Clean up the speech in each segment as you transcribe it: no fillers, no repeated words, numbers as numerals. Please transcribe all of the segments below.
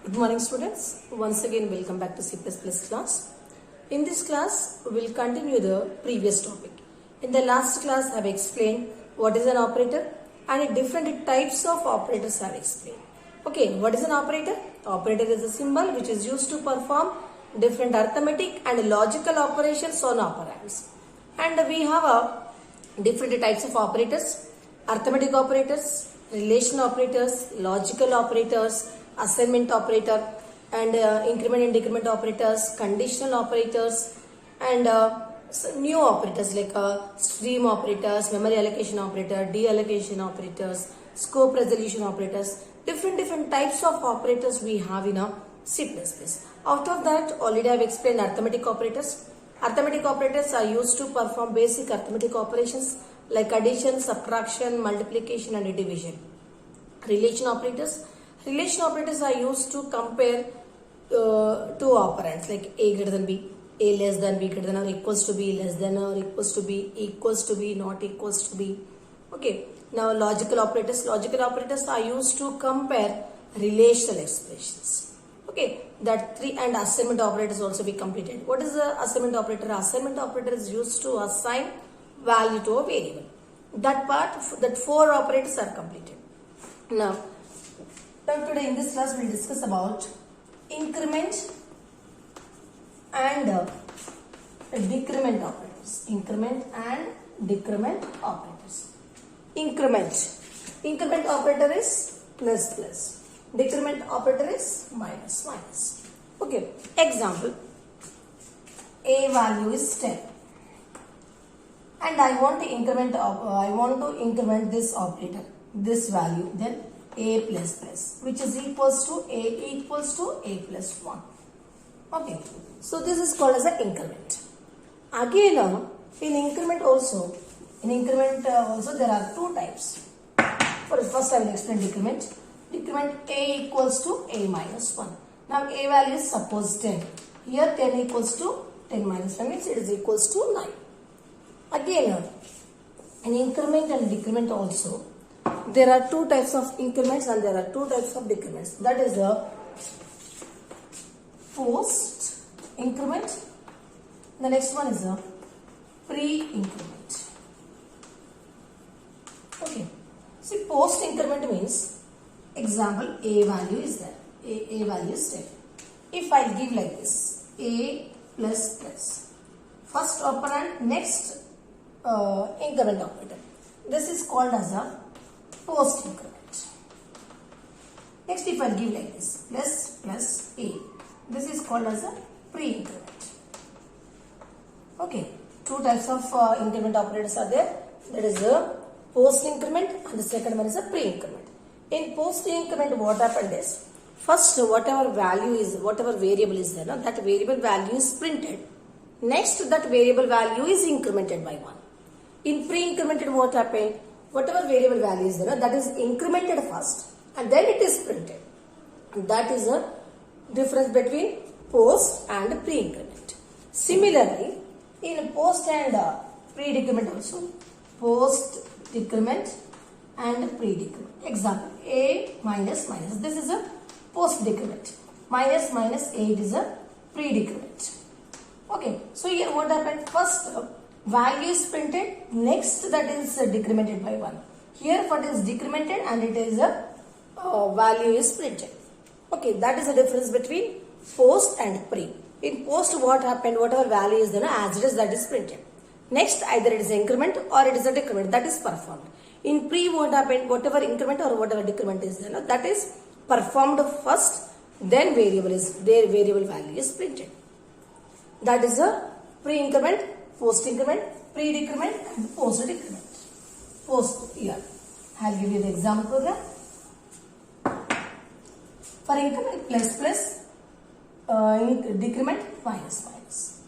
Good morning students. Once again welcome back to C++ class. In this class we will continue the previous topic. In the last class I have explained what is an operator and different types of operators I have explained. Okay, what is an operator? Operator is a symbol which is used to perform different arithmetic and logical operations on operands. And we have different types of operators: arithmetic operators, relation operators, logical operators, assignment operator, and increment and decrement operators, conditional operators, and new operators like stream operators, memory allocation operator, deallocation operators, scope resolution operators. Different types of operators we have in a C++. Out of that, already I have explained arithmetic operators. Arithmetic operators are used to perform basic arithmetic operations like addition, subtraction, multiplication, and division. Relation operators. Relation operators are used to compare two operands like a greater than b, a less than b greater than or equals to b, less than or equals to b, equals to b, not equals to b. Okay. Now logical operators. Logical operators are used to compare relational expressions. Okay. That three and assignment operators also be completed. What is the assignment operator? Assignment operator is used to assign value to a variable. That four operators are completed. Now today in this class we will discuss about increment and decrement operators. Increment and decrement operators. Increment operator is plus plus. Decrement operator is minus minus. Okay. Example. A value is 10. And I want to increment this operator, this value, then a plus plus, which is equals to a plus 1. Okay, so this is called as an increment. Again, in increment also there are two types. First I will explain decrement. Decrement a equals to a minus 1. Now a value is suppose 10. Here 10 equals to 10 minus 1 means it is equals to 9. Again, in increment and decrement also, there are two types of increments and there are two types of decrements. That is the post increment. The next one is a pre-increment. Okay. See, post increment means, example, a value is there. A value is 10. If I give like this, a plus plus, first operand, next increment operator. This is called as a post increment. Next, if I give like this, plus a, this is called as a pre-increment. Okay, two types of increment operators are there. That is a post increment and the second one is a pre-increment. In post increment, what happened is, first whatever variable is there, that variable value is printed. Next, that variable value is incremented by 1. In pre-incremented, what happened? Whatever variable value is there, that is incremented first and then it is printed. That is a difference between post and pre-increment. Similarly, in post and pre-decrement also, post decrement and pre-decrement. Example, a minus minus. This is a post decrement. Minus minus 8 is a pre-decrement. Okay, so here what happened? First value is printed, next that is decremented by 1. Here what is decremented and it is a value is printed. Okay, that is the difference between post and pre. In post what happened, whatever value is there as it is, that is printed. Next either it is increment or it is a decrement, that is performed. In pre what happened, whatever increment or whatever decrement is there, that is performed first, then variable value is printed. That is a pre-increment, post increment, pre-decrement and post decrement. Post here. I will give you the example program. For increment plus plus, decrement minus minus.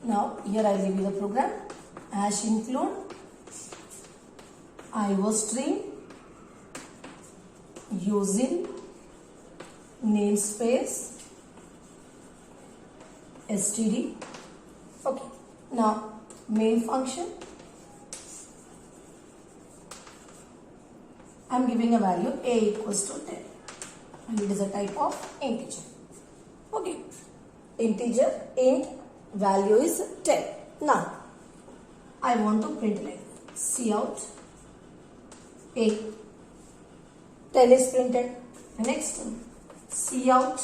Now here I will give you the program. Hash include IO string using namespace std. Okay. Now main function, I am giving a value a equals to 10. and it is a type of integer. Okay, integer int value is 10. Now I want to print like cout a, 10 is printed. Next cout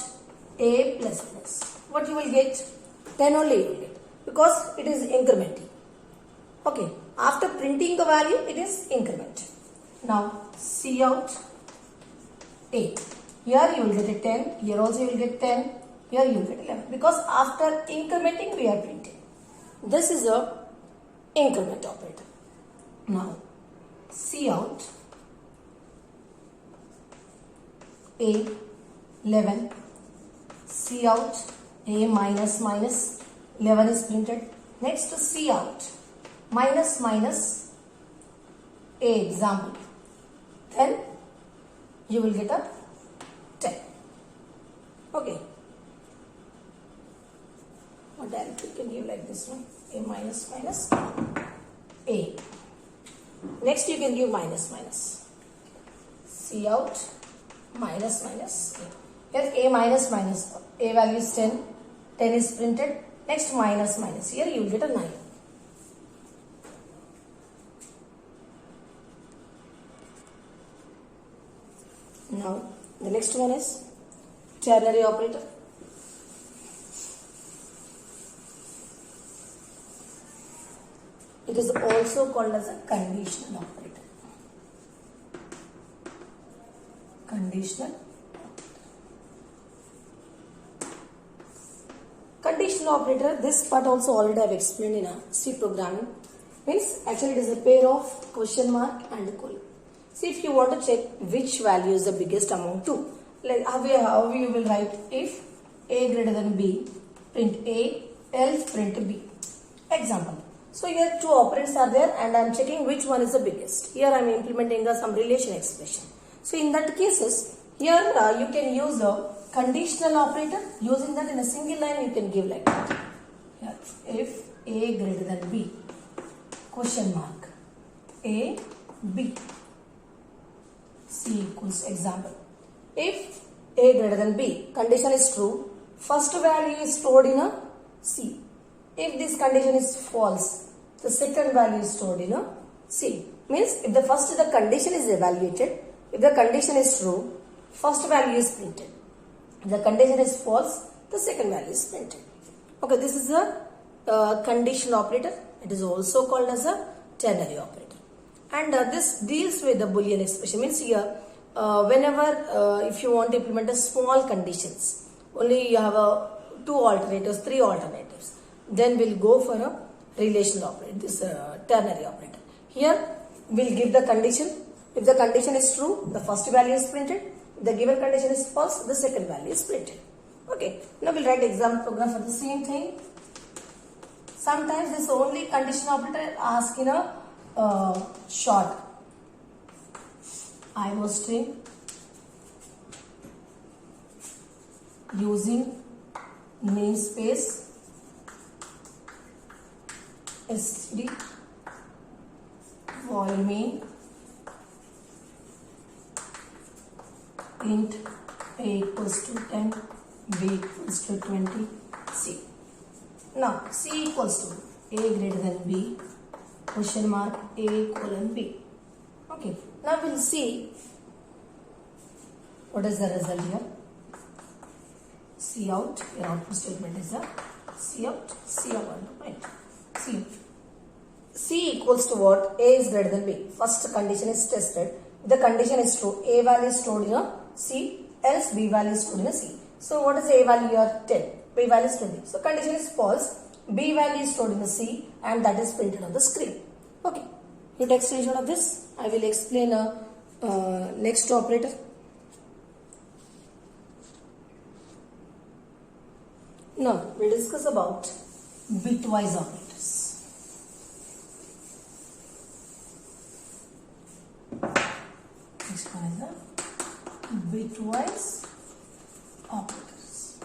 a plus plus. What you will get? 10 only you will get, because it is incrementing. Okay, after printing the value, it is increment. Now cout a. Here you will get a 10, here also you will get 10, here you will get 11. Because after incrementing, we are printing. This is a increment operator. Now cout a 11, cout a minus minus 11 is printed. Next cout minus minus a example. Then you will get a 10. Okay. Or directly you can give like this one. A minus minus a. Next you can give minus minus. Cout minus minus a. Here a minus minus. A value is 10. 10 is printed. Next minus minus. Here you will get a 9. Now the next one is ternary operator. It is also called as a conditional operator. Conditional. Conditional operator, this part also already I have explained in a C programming. Means actually it is a pair of question mark and a colon. See, if you want to check which value is the biggest among two, like how you will write, if a greater than b, print a, else print b. Example. So here two operands are there and I am checking which one is the biggest. Here I am implementing some relation expression. So in that cases, here you can use a conditional operator. Using that in a single line you can give like that. Here, if a greater than b, question mark, a, b. C equals example. If a greater than b, condition is true, first value is stored in a C. If this condition is false, the second value is stored in a C. Means if the condition is evaluated, if the condition is true, first value is printed. If the condition is false, the second value is printed. Okay, this is a conditional operator. It is also called as a ternary operator. And this deals with the Boolean expression. Means here, whenever if you want to implement a small conditions, only you have two alternatives, three alternatives, then we'll go for a relational operator, this ternary operator. Here, we'll give the condition. If the condition is true, the first value is printed. If the given condition is false, the second value is printed. Okay, now we'll write example program for the same thing. Sometimes this only conditional operator asks in a short IO string using namespace std void main int a equals to 10, b equals to 20, c. Now c equals to a greater than b, question mark a colon b. Okay, now we'll see what is the result here. Cout, your output statement is a cout, cout, right? C equals to what? A is greater than b. First condition is tested. If the condition is true, a value is stored in a C, else b value is stored in a C. So what is a value here? 10. B value is 20. So condition is false. B value is stored in the C and that is printed on the screen. Okay. You take screenshot of this. I will explain a next operator. Now we'll discuss about bitwise operators. Next one is the bitwise operators.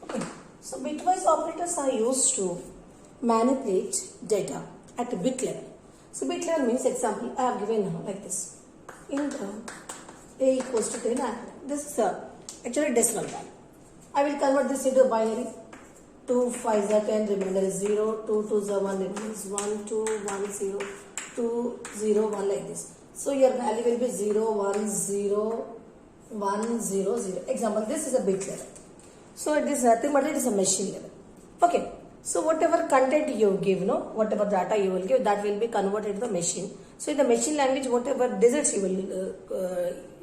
Okay, so bitwise operators are used to manipulate data at a bit level. So bit level means, example I have given now like this. In the a equals to 10, I have this is actually decimal value. I will convert this into binary. 2 5s are 10, remainder is 0. 2 2s are 1, remainder is 1. 2 1 0, 2 0 1 like this. So your value will be 0 1 0 1 0 0. Example, this is a bit level. So it is nothing but it is a machine level. Okay. So whatever content you give, whatever data you will give, that will be converted to the machine. So in the machine language, whatever digits you will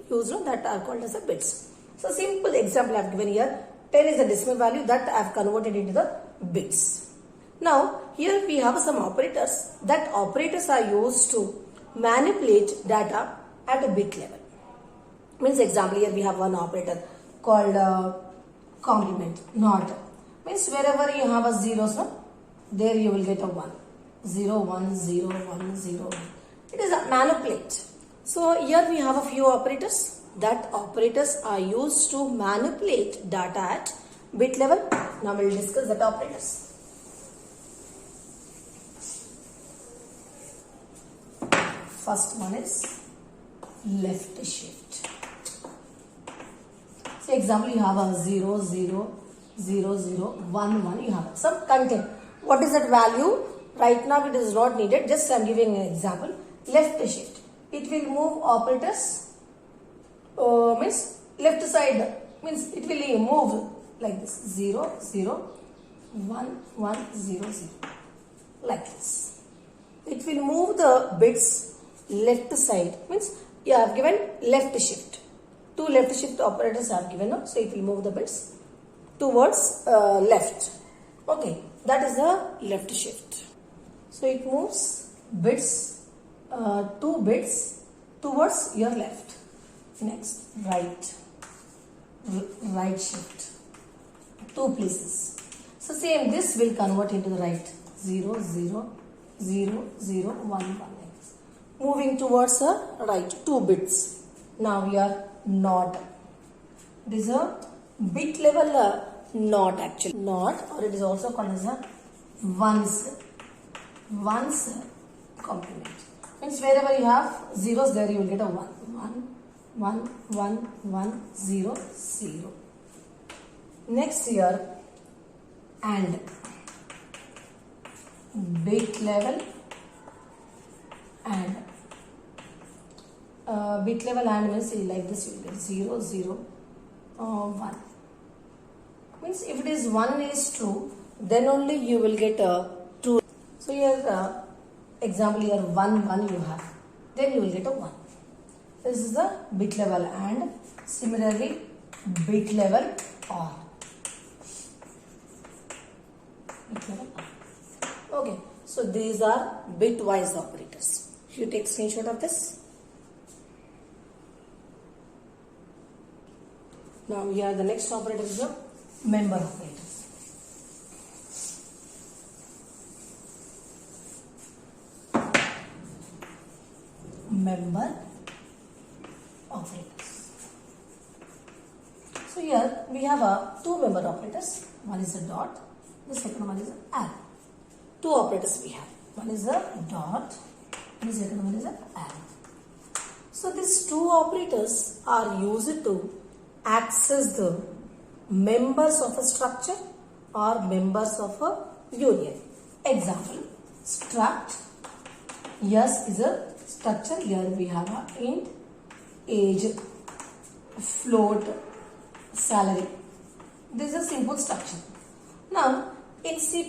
use, that are called as the bits. So simple example I have given here. 10 is the decimal value that I have converted into the bits. Now here we have some operators. That operators are used to manipulate data at a bit level. Means example, here we have one operator called complement, not. Means wherever you have a zeros, there you will get a 1. 0 1 0 1 0 1. It is a manipulate. So here we have a few operators. That operators are used to manipulate data at bit level. Now we will discuss that operators. First one is left shift. So example, you have a 0 0 0 0 1 1. You have some content. What is that value? Right now it is not needed. Just I am giving an example. Left shift. It will move operators. Means left side, means it will move like this 0 0 1 1 0 0 like this. It will move the bits left side, means you have given left shift. 2 left shift operators are given, so it will move the bits towards left. Okay, that is the left shift. So it moves bits, 2 bits towards your left. Next, right shift, 2 places. So same, this will convert into the right, 0 0 0 0 1 1 like this. Moving towards the right, 2 bits. Now we are not. This is a bit level not actually. Not, or it is also called as a ones complement. Means wherever you have zeros, there you will get a 1. 1 1 1 0 0. Next here, and bit level and bit level and means like this, you will get 0 0 1. Means if it is 1 is true, then only you will get a true. So here example, here 1 1 you have, then you will get a 1. This is the bit level and similarly bit level or. Okay, so these are bitwise operators. You take screenshot of this. Now here the next operator is the member operators. Member operators. So here we have 2 member operators. One is a dot, the second one is an arrow. 2 operators we have. One is a dot, and the second one is an arrow. So these 2 operators are used to access the members of a structure or members of a union. Example, struct. Yes is a structure. Here we have a int, age, float, salary. This is a simple structure. Now in C++,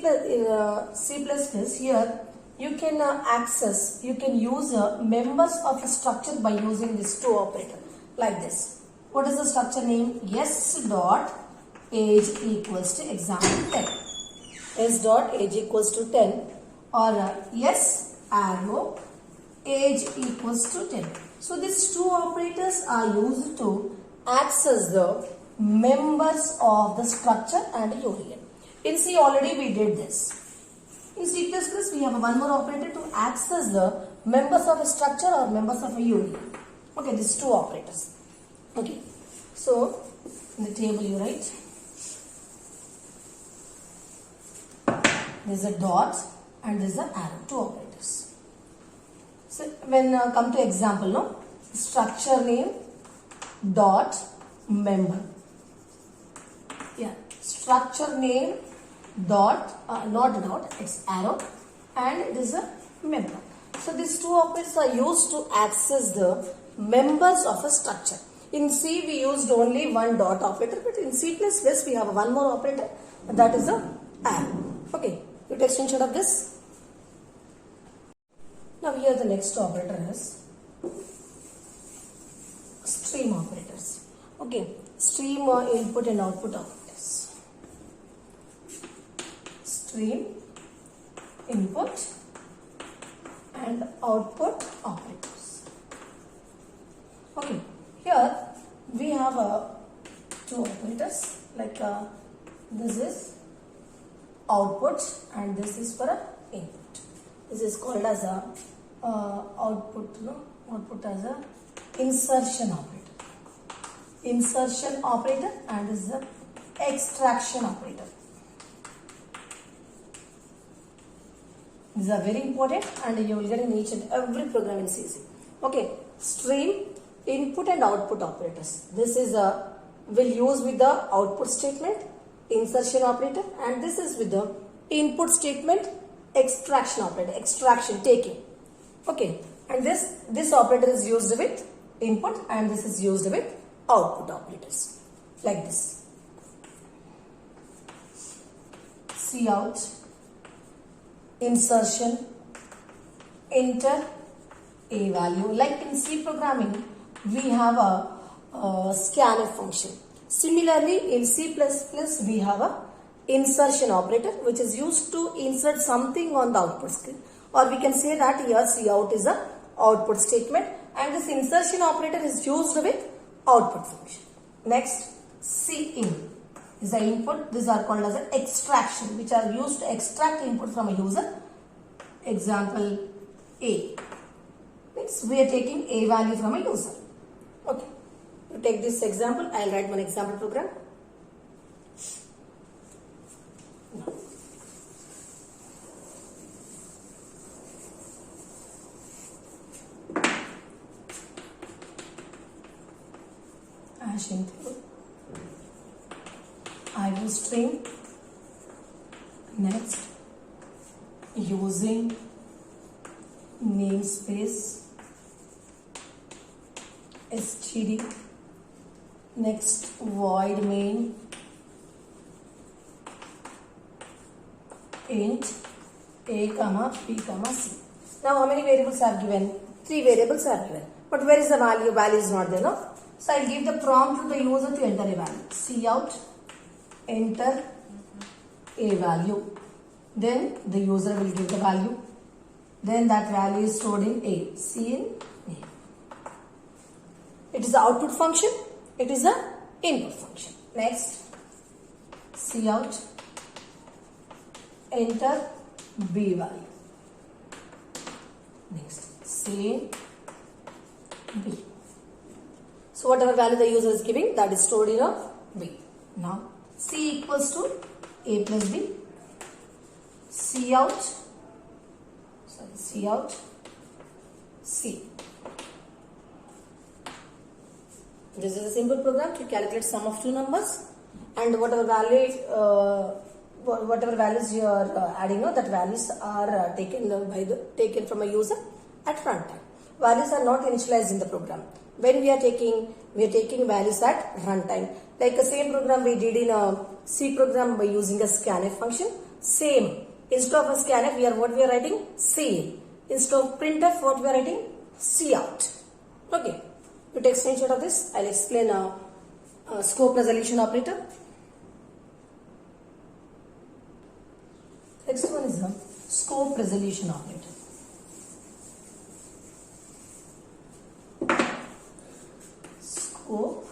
here you can access, you can use members of a structure by using these 2 operators like this. What is the structure name? S dot age equals to example 10. S dot age equals to 10 or S arrow age equals to 10. So these 2 operators are used to access the members of the structure and union. In C already we did this. In C++ we have one more operator to access the members of a structure or members of a union. Okay, these 2 operators. Okay, so in the table you write, there is a dot and there is an arrow, 2 operators. So when come to example, structure name dot member. Yeah, structure name dot, not dot, it's arrow, and it is a member. So these two operators are used to access the members of a structure. In C we used only one dot operator, but in C++ we have one more operator, that is the arrow. Okay, you take screenshot of this. Now here the next operator is stream operators. Okay, stream input and output operators. Stream input and output operators. Okay, here we have two operators, like this is output and this is for a input. This is called as a output as a insertion operator. Insertion operator, and this is a extraction operator. These are very important and you will get in each and every program in CC. Okay, stream input and output operators. This is will use with the output statement insertion operator, and this is with the input statement extraction operator, extraction, taking. Okay, and this operator is used with input and this is used with output operators, like this. Cout, insertion, enter a value. Like in C programming, we have a scanf function. Similarly, in C++, we have a insertion operator which is used to insert something on the output screen. Or we can say that here cout is a output statement and this insertion operator is used with output function. Next, cin is the input. These are called as an extraction, which are used to extract input from a user. Example A means we are taking a value from a user. Okay, to take this example, I will write one example program. Hash include IOString. Next, using namespace std. Next, void main int a comma b comma c. Now how many variables are given? 3 variables are given, but where is the value? Value is not there, no? So I'll give the prompt to the user to enter a value. Cout, enter a value. Then the user will give the value. Then that value is stored in A. Cin A. It is the output function. It is the input function. Next, cout, enter B value. Next, cin B. So whatever value the user is giving, that is stored in a B. Now C equals to A plus B. Cout C. This is a simple program to calculate sum of two numbers, and whatever values you are adding, that values are taken from a user at runtime. Values are not initialized in the program. When we are taking values at runtime. Like the same program we did in a C program by using a scanf function. Same. Instead of a scanf, what we are writing? C. Instead of printf, what we are writing? Cout. Okay. You take screenshot of this. I'll explain a scope resolution operator. Next one is a scope resolution operator. Scope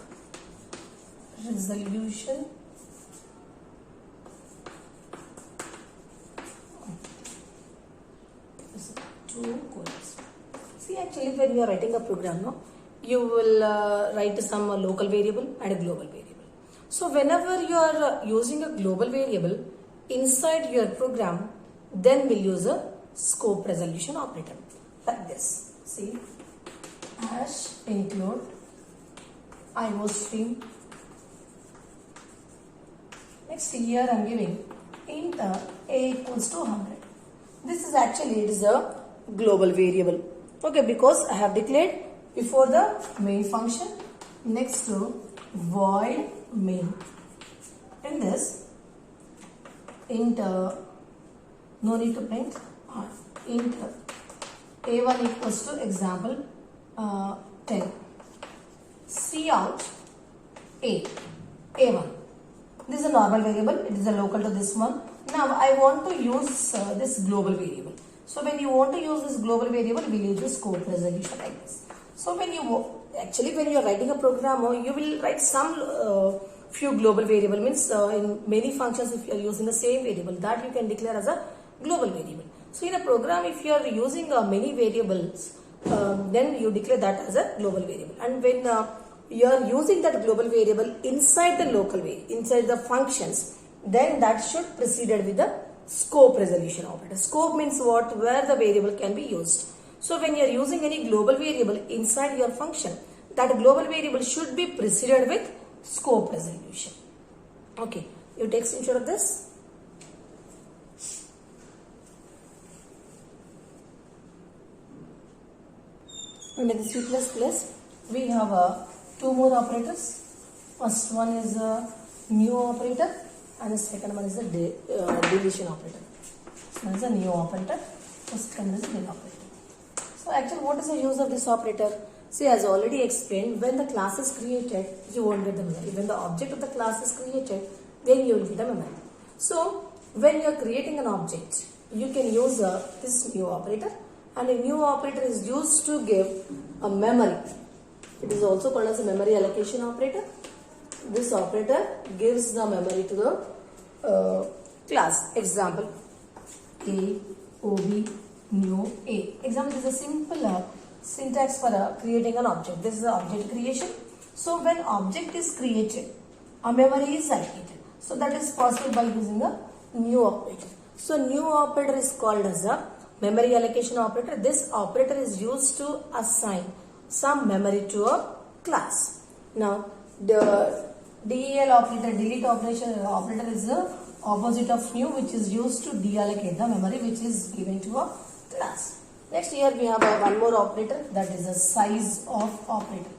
resolution two columns. See, actually when you are writing a program, you will write some local variable and a global variable. So whenever you are using a global variable inside your program, then we'll use a scope resolution operator like this. See, hash include IOString Next here I am giving int a equals to 100. This is actually, it is a global variable. Okay, because I have declared before the main function. Next to void main. In this, int, no need to print, int a1 equals to example 10. Cout a1. This is a normal variable, it is a local to this one. Now I want to use this global variable. So when you want to use this global variable, we will use the scope resolution like this. So when you are writing a program, you will write some few global variable, means in many functions if you are using the same variable, that you can declare as a global variable. So in a program, if you are using many variables, then you declare that as a global variable. And when you are using that global variable inside the local variable, inside the functions, then that should preceded with the scope resolution operator. Scope means what? Where the variable can be used. So when you are using any global variable inside your function, that global variable should be preceded with scope resolution. Okay, you take screenshot of this. And in the C++, we have two more operators. First one is a new operator and the second one is a deletion operator. So one is a new operator, second is a del operator. So actually, what is the use of this operator? See, as already explained, when the class is created, you won't get the memory. When the object of the class is created, then you will get the memory. So when you are creating an object, you can use this new operator, and a new operator is used to give a memory. It is also called as a memory allocation operator. This operator gives the memory to the class. Example, A, OB, new A. Example, this is a simple syntax for creating an object. This is the object creation. So when object is created, a memory is allocated. So that is possible by using a new operator. So new operator is called as a memory allocation operator. This operator is used to assign some memory to a class. Now the del operator, delete operator is the opposite of new, which is used to deallocate the memory which is given to a class. Next here we have one more operator, that is a size of operator.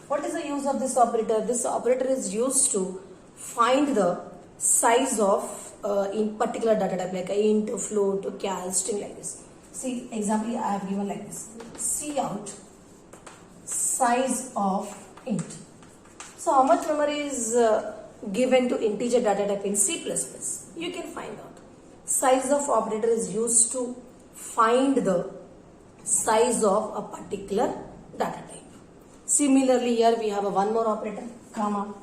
What is the use of this operator? This operator is used to find the size of in particular data type, like int, float, char, string, like this. See, example I have given like this. Cout size of int. So how much memory is given to integer data type in C++? You can find out. Size of operator is used to find the size of a particular data type. Similarly, here we have one more operator, comma.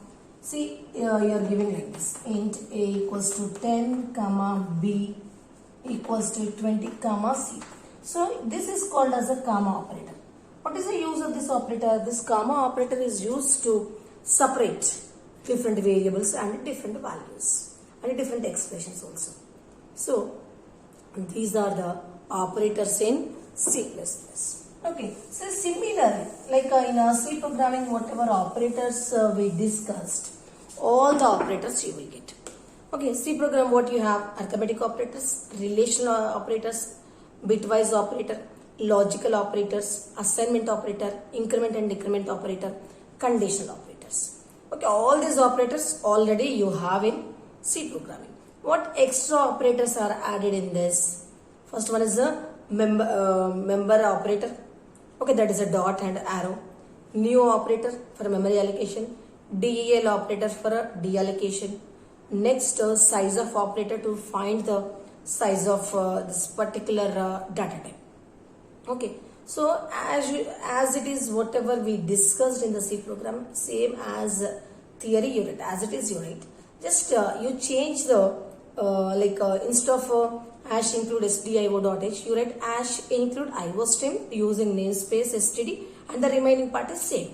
See, you are giving like this. Int a equals to 10, comma b equals to 20, comma c. So this is called as a comma operator. What is the use of this operator? This comma operator is used to separate different variables and different values and different expressions also. So these are the operators in C++. Okay, so similarly, like in C programming, whatever operators we discussed, all the operators you will get. Okay, C program, what you have? Arithmetic operators, relational operators, bitwise operator, logical operators, assignment operator, increment and decrement operator, conditional operators. Okay, all these operators already you have in C programming. What extra operators are added in this? First one is a member operator. Okay, that is a dot and arrow. New operator for memory allocation. Del operator for a deallocation. Next, size of operator to find the size of this particular data type. Okay, so as it is whatever we discussed in the C program, same as theory unit, as it is unit. Just you change the instead of hash include stdio.h, you write hash include iostream using namespace std, and the remaining part is same.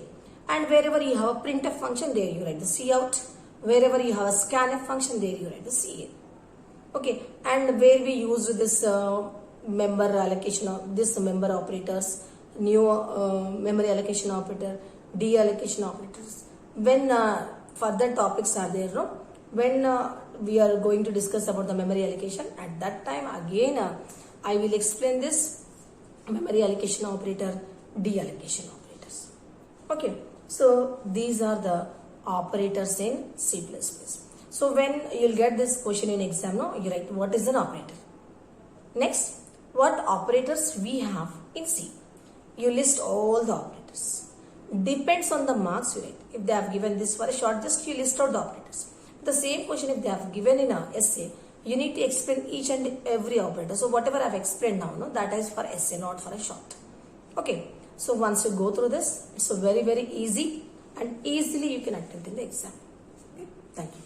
And wherever you have a printf function, there you write the cout. Wherever you have a scanf function, there you write the cin. Okay, and where we used this member allocation of this member operators, new memory allocation operator, deallocation operators. When further topics are there, no, when we are going to discuss about the memory allocation, at that time again I will explain this memory allocation operator, deallocation operators. Okay, so these are the operators in C++. So when you'll get this question in exam, no, you write what is an operator. Next, what operators we have in C. You list all the operators. Depends on the marks you write. If they have given this for a short, just you list out the operators. The same question if they have given in a essay, you need to explain each and every operator. So whatever I have explained now, no, that is for essay, not for a short. Okay. So once you go through this, it's very, very easy and easily you can attempt in the exam. Okay. Thank you.